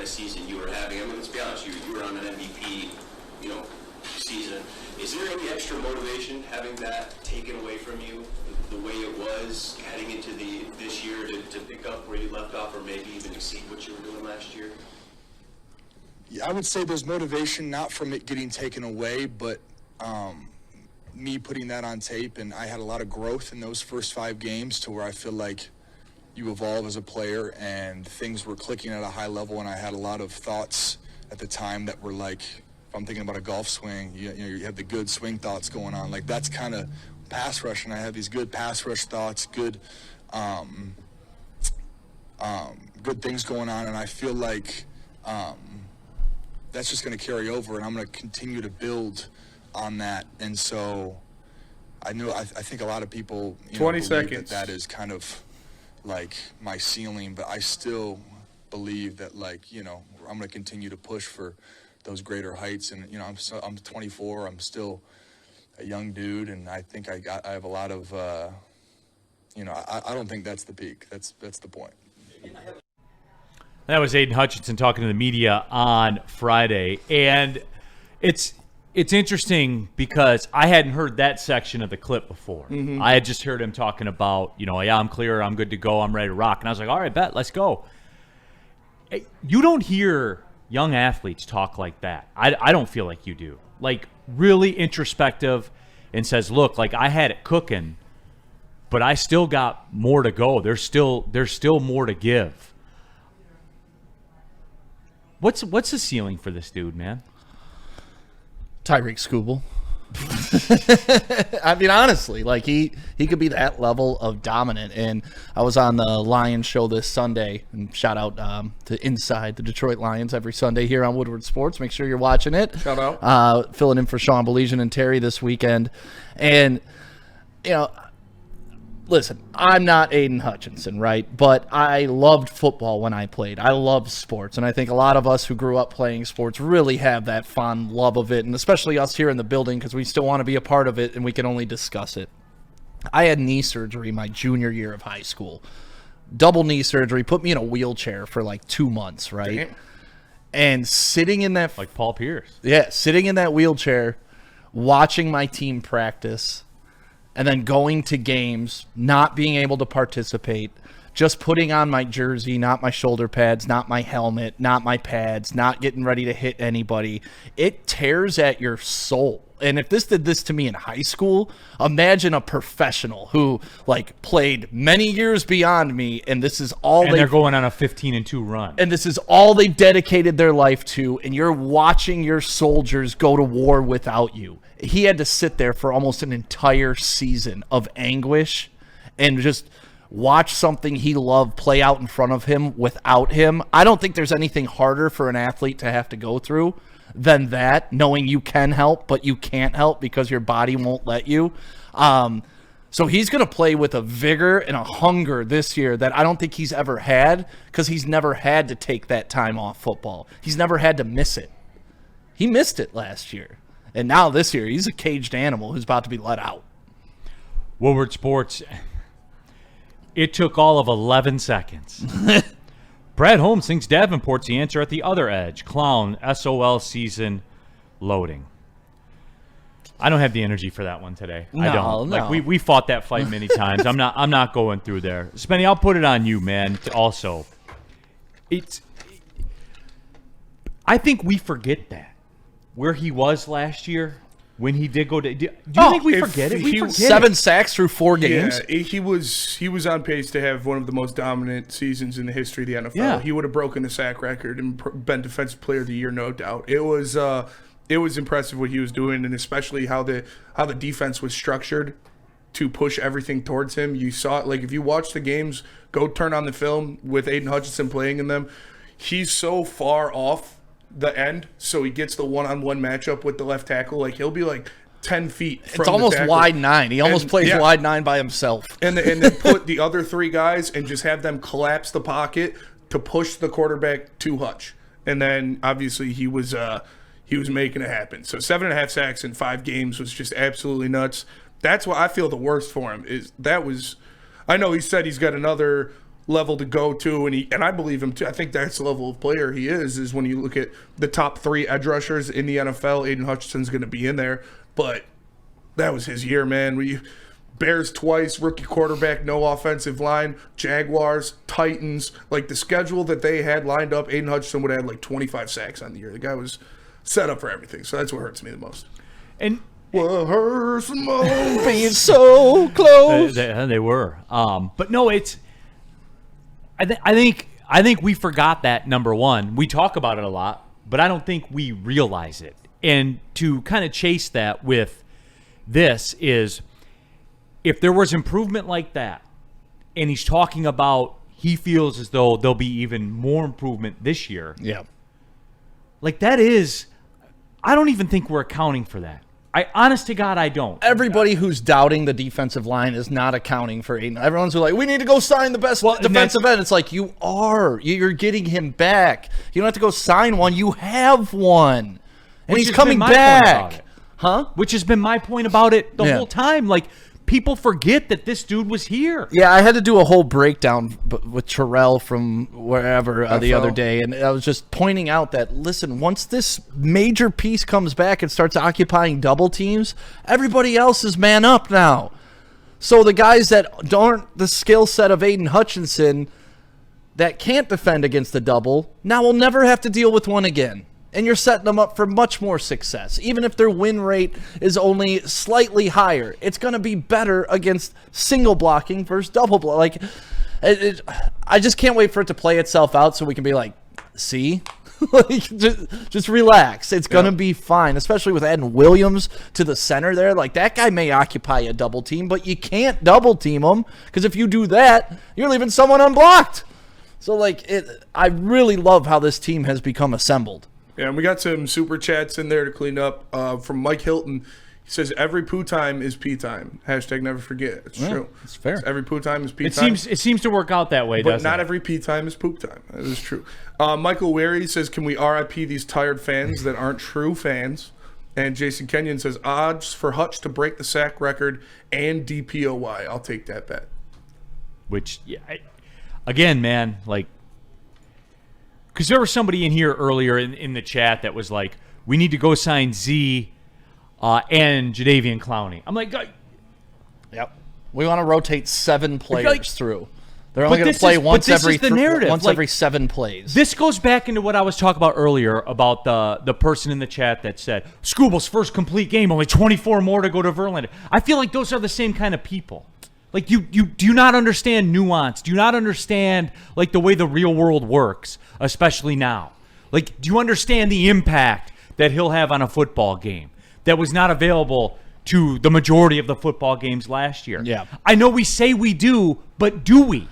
of season you were having. I mean, let's be honest, you were on an MVP, season. Is there any extra motivation having that taken away from you, the way it was heading into this year to pick up where you left off, or maybe even exceed what you were doing last year? Yeah, I would say there's motivation not from it getting taken away, but me putting that on tape, and I had a lot of growth in those first 5 games to where I feel like you evolve as a player, and things were clicking at a high level, and I had a lot of thoughts at the time that were like, if I'm thinking about a golf swing, you have the good swing thoughts going on. Like, that's kind of pass rush, and I have these good pass rush thoughts, good good things going on, and I feel like that's just going to carry over, and I'm going to continue to build on that. And so I think a lot of people 20 seconds. That is kind of like my ceiling, but I still believe that, like, I'm going to continue to push for those greater heights. And I'm 24, I'm still a young dude, and I think I have a lot of I don't think that's the peak. That's the point. That was Aidan Hutchinson talking to the media on Friday, and it's interesting because I hadn't heard that section of the clip before. Mm-hmm. I had just heard him talking about, yeah, I'm clear, I'm good to go, I'm ready to rock. And I was like, all right, bet, let's go. You don't hear young athletes talk like that. I don't feel like you do. Like, really introspective, and says, look, like, I had it cooking, but I still got more to go. There's still more to give. What's the ceiling for this dude, man? Tyreek Skubal. I mean, honestly, like, he could be that level of dominant. And I was on the Lions show this Sunday, and shout out to Inside the Detroit Lions every Sunday here on Woodward Sports. Make sure you're watching it. Shout out. Filling in for Sean Belizean and Terry this weekend. And, listen, I'm not Aidan Hutchinson, right? But I loved football when I played. I loved sports. And I think a lot of us who grew up playing sports really have that fond love of it, and especially us here in the building, because we still want to be a part of it and we can only discuss it. I had knee surgery my junior year of high school. Double knee surgery, put me in a wheelchair for like 2 months, right? Damn. And sitting in that... Like Paul Pierce. Yeah, sitting in that wheelchair, watching my team practice, and then going to games, not being able to participate, just putting on my jersey, not my shoulder pads, not my helmet, not my pads, not getting ready to hit anybody. It tears at your soul. And if this did this to me in high school, imagine a professional who, like, played many years beyond me, and this is all they're going on a 15-2 run. And this is all they've dedicated their life to, and you're watching your soldiers go to war without you. He had to sit there for almost an entire season of anguish and just watch something he loved play out in front of him without him. I don't think there's anything harder for an athlete to have to go through than that, knowing you can help, but you can't help because your body won't let you. So he's going to play with a vigor and a hunger this year that I don't think he's ever had, because he's never had to take that time off football. He's never had to miss it. He missed it last year. And now this year, he's a caged animal who's about to be let out. Woodward Sports, it took all of 11 seconds. Brad Holmes thinks Davenport's the answer at the other edge. Clown, SOL season, loading. I don't have the energy for that one today. I don't. No. Like, we fought that fight many times. I'm not going through there. Spenny, I'll put it on you, man. Also, I think we forget that. Where he was last year when he did go to... Do you think we forget it? We forget 7 sacks through 4 games. Yeah, he was on pace to have one of the most dominant seasons in the history of the NFL. Yeah. He would have broken the sack record and been Defensive Player of the Year, no doubt. It was impressive what he was doing, and especially how the defense was structured to push everything towards him. You saw it. Like, if you watch the games, go turn on the film with Aidan Hutchinson playing in them. He's so far off the end, so he gets the one-on-one matchup with the left tackle. Like, he'll be like 10 feet from It's almost the tackle. wide 9. He almost plays wide 9 by himself. And then put the other 3 guys and just have them collapse the pocket to push the quarterback to Hutch. And then obviously he was making it happen. So 7.5 sacks in 5 games was just absolutely nuts. That's what I feel the worst for him is. I know he said he's got another level to go to, and I believe him too. I think that's the level of player he is when you look at the top 3 edge rushers in the NFL. Aidan Hutchinson's going to be in there, but that was his year, man. Bears twice, rookie quarterback, no offensive line, Jaguars, Titans, like the schedule that they had lined up, Aidan Hutchinson would have had like 25 sacks on the year. The guy was set up for everything, so that's what hurts me the most. And what hurts the most? Being so close. they were. But no, it's. I think we forgot that, number one. We talk about it a lot, but I don't think we realize it. And to kind of chase that with this is, if there was improvement like that, and he's talking about he feels as though there'll be even more improvement this year. Yeah. Like that is, I don't even think we're accounting for that. Honest to God, I don't. Everybody who's doubting the defensive line is not accounting for Aidan. Everyone's like, we need to go sign the best defensive end. It's like, you are. You're getting him back. You don't have to go sign one. You have one. And he's coming back. Huh? Which has been my point about it the whole time. Like, people forget that this dude was here. Yeah, I had to do a whole breakdown with Terrell from wherever the other day, and I was just pointing out that, listen, once this major piece comes back and starts occupying double teams, everybody else is man up now. So the guys that aren't the skill set of Aidan Hutchinson that can't defend against the double now will never have to deal with one again. And you're setting them up for much more success. Even if their win rate is only slightly higher, it's going to be better against single blocking versus double block. Like, I just can't wait for it to play itself out so we can be like, see? Like, just relax. It's going to be fine, especially with adding Williams to the center there. Like, that guy may occupy a double team, but you can't double team him, because if you do that, you're leaving someone unblocked. So, like, I really love how this team has become assembled. Yeah, and we got some super chats in there to clean up. From Mike Hilton, he says every poo time is pee time. Hashtag never forget. It's true. It's fair. Every poo time is pee time. It seems to work out that way, but doesn't not it? every pee time is poop time. That is true. Michael Wary says, can we RIP these tired fans that aren't true fans? And Jason Kenyon says, odds for Hutch to break the sack record and DPOY. I'll take that bet. Which, again, man, like, because there was somebody in here earlier in the chat that was like, we need to go sign Z and Jadeveon Clowney. I'm like, yep. We want to rotate 7 players through. They're only going to play once every 7 plays. This goes back into what I was talking about earlier about the person in the chat that said, Scooble's first complete game, only 24 more to go to Verlander. I feel like those are the same kind of people. Like, you do not understand nuance. Do you not understand, like, the way the real world works, especially now? Like, do you understand the impact that he'll have on a football game that was not available to the majority of the football games last year? Yeah. I know we say we do, but do we?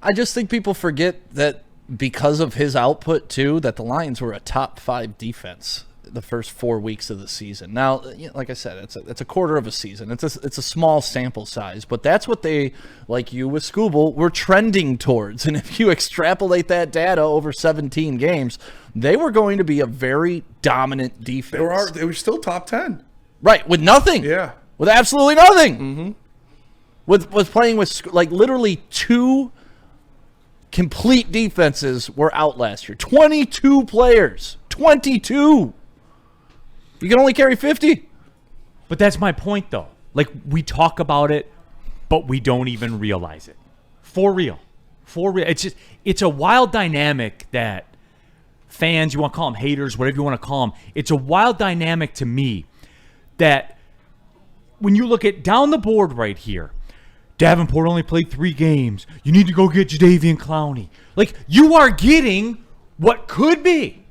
I just think people forget that because of his output, too, that the Lions were a top 5 defense the first 4 weeks of the season. Now, like I said, it's a quarter of a season. It's a small sample size, but that's what they, like you with Scooble, were trending towards. And if you extrapolate that data over 17 games, they were going to be a very dominant defense. They were still top 10. Right, with nothing. Yeah. With absolutely nothing. Mm-hmm. With playing with, like, literally 2 complete defenses were out last year. 22 players. 22. You can only carry 50. But that's my point, though. Like, we talk about it, but we don't even realize it. For real. It's a wild dynamic that fans, you want to call them haters, whatever you want to call them, it's a wild dynamic to me that when you look at down the board right here, Davenport only played 3 games. You need to go get Jadeveon Clowney. Like, you are getting what could be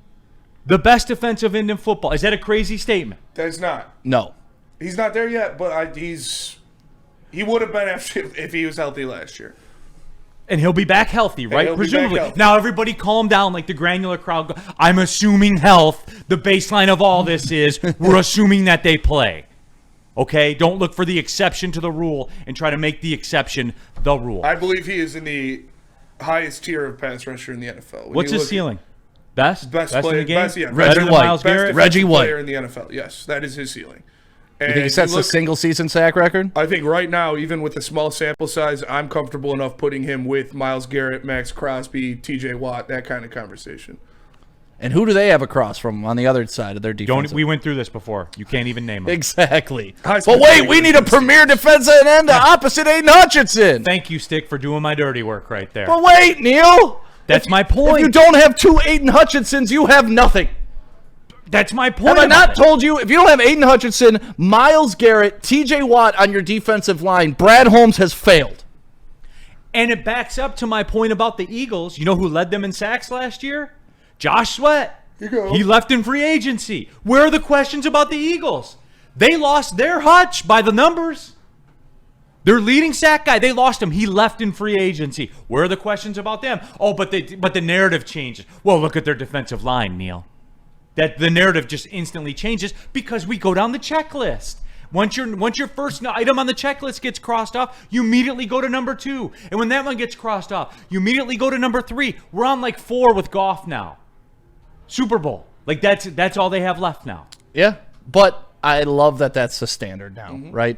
the best defensive end in football. Is that a crazy statement? That's not. No. He's not there yet, but he would have been if he was healthy last year. And he'll be back healthy, right? Presumably. Healthy. Now, everybody calm down like the granular crowd. I'm assuming health. The baseline of all this is we're assuming that they play. Okay? Don't look for the exception to the rule and try to make the exception the rule. I believe he is in the highest tier of pass rusher in the NFL. What's his ceiling? Best player in the game? Best, yeah. Reggie White. Myles Garrett? Reggie White. Player in the NFL. Yes, that is his ceiling. You think he sets a single-season sack record? I think right now, even with a small sample size, I'm comfortable enough putting him with Myles Garrett, Max Crosby, T.J. Watt, that kind of conversation. And who do they have across from on the other side of their defense? We went through this before. You can't even name them. Exactly. Heisman But wait, we need a premier defensive end opposite Aidan Hutchinson. Thank you, Stick, for doing my dirty work right there. But wait, Neil. That's my point. If you don't have two Aidan Hutchinsons, you have nothing. That's my point. Have I not told you, if you don't have Aidan Hutchinson, Myles Garrett, T.J. Watt on your defensive line, Brad Holmes has failed. And it backs up to my point about the Eagles. You know who led them in sacks last year? Josh Sweat. You go. He left in free agency. Where are the questions about the Eagles? They lost their Hutch by the numbers. Their leading sack guy, they lost him. He left in free agency. Where are the questions about them? Oh, but the narrative changes. Well, look at their defensive line, Neil. That the narrative just instantly changes because we go down the checklist. Once your first item on the checklist gets crossed off, you immediately go to number 2. And when that one gets crossed off, you immediately go to number 3. We're on like 4 with Goff now. Super Bowl. Like that's all they have left now. Yeah, but I love that that's the standard now, right?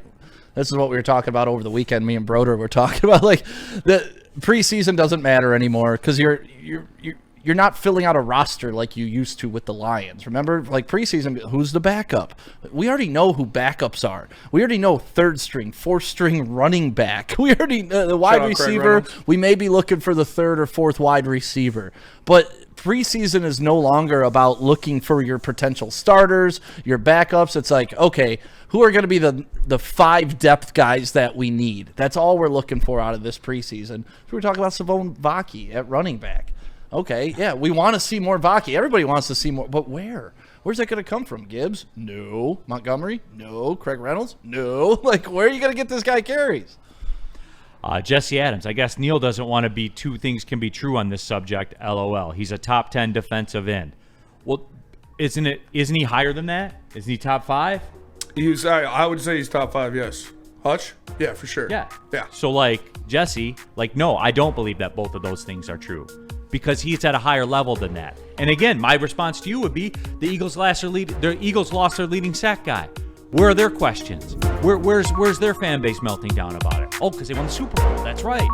This is what we were talking about over the weekend. Me and Broder were talking about, like, the preseason doesn't matter anymore because you're not filling out a roster like you used to with the Lions. Remember, like preseason, who's the backup? We already know who backups are. We already know third string, fourth string running back. We already the wide receiver. We may be looking for the third or fourth wide receiver, but preseason is no longer about looking for your potential starters, your backups. It's like, okay, who are going to be the 5 depth guys that we need? That's all we're looking for out of this preseason. So we're talking about Savon Vaki at running back. Okay, yeah, we want to see more Vaki. Everybody wants to see more, but where? Where's that going to come from? Gibbs? No. Montgomery? No. Craig Reynolds? No. Like, where are you going to get this guy carries? Jesse Adams. I guess Neil doesn't want to be two things can be true on this subject. LOL. He's a top 10 defensive end. Well, isn't he higher than that? Isn't he top 5? I would say he's top 5, yes. Hutch? Yeah, for sure. Yeah. Yeah. So, like, Jesse, like, no, I don't believe that both of those things are true because he's at a higher level than that. And again, my response to you would be the Eagles lost their leading sack guy. Where are their questions? Where's their fan base melting down about it? Oh, because they won the Super Bowl. That's right.